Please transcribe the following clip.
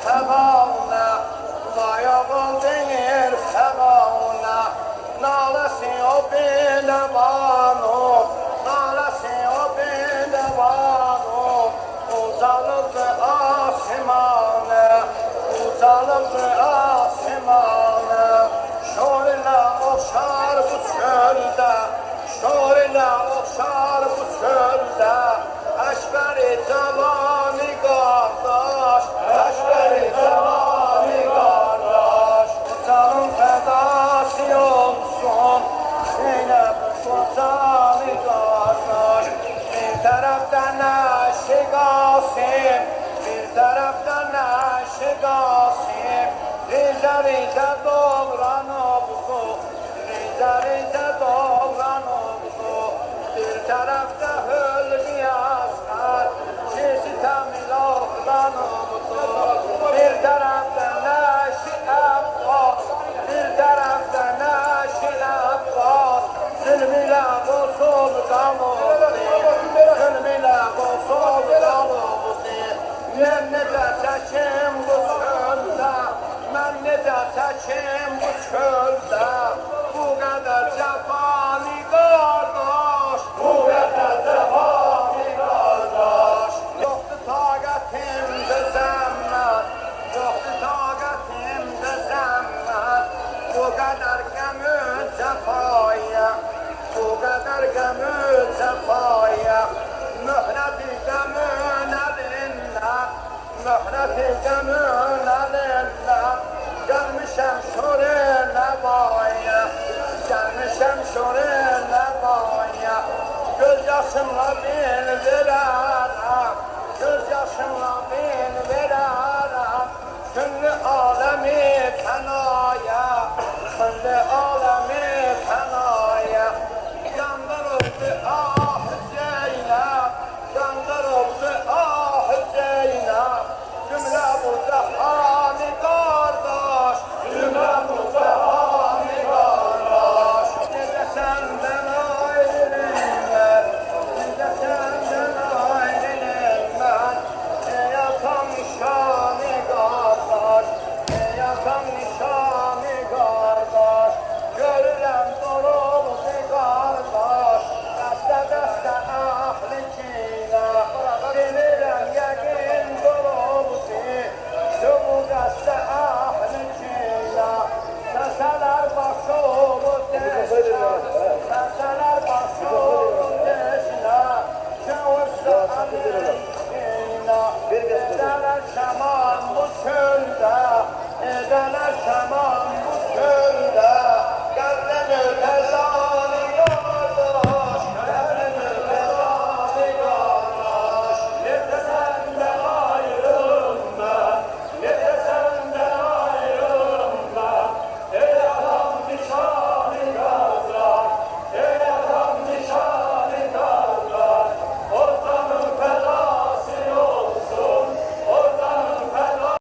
fevavne, Vayavul denir fevavne, Nalesi o bilevanu, Nalesi o bilevanu, Uzalırdı asimane, uzalırdı asimane, Şorla okşar bu çölde, Şorla okşar bu çölde, Eşber-i cevani kardeş, Eşber-i cevani kardeş, Canım fedası olsun, Zeynep Sultanı kardeş. Bir taraftan Neşi Gasim, bir taraftan Neşi Gasim, Rize rize doğranıbdı, Rize rize doğranıbdı. Bir tarafta Hülvi Asgar, Şişi Tamil oklanıbdı. Bir tarafta Neşi Abbas, bir tarafta Neşi Abbas, Zülmüyle bosul kalıbdı, Zülmüyle bosul kalıbdı. Ben necə çəkim bu çöldə, mən necə çəkim bu çöldə, bu qədər cəfani qardaş, bu qədər cəfani qardaş. Yoxdur taqətimdə zəmmət, yoxdur taqətimdə zəmmət, bu qədər qəmü cəfaya, bu qədər qəmü cəfaya, mührəti qəmün əlində, mührəti qəmün əlində, gəlmişəm şuri nəvaya, gəlmişəm şuri nəvaya, göz yaşımla bil verərəm, göz yaşımla bil verərəm, küllü aləmi fənaya, küllü aləmi fənaya, yandır oldu ah Zeynep, yandır oldu ah Zeynep, cümle bu cehani kardeş, cümle bu cehani kardeş. Necə səndən ayrılırlar, necə səndən ayrılırlar, ey atam nişanı qardaş, ey atam nişanı qardaş, görürəm doluldu qardaş, dəstə-dəstə əhlikilə, bilirəm yəqin doluldu, şu bu dəstə əhlikilə, səsələr başı olur deşlə, səsələr başı olur deşlə, şəvursa əhlikilə, dedələr şəman bu çöldə,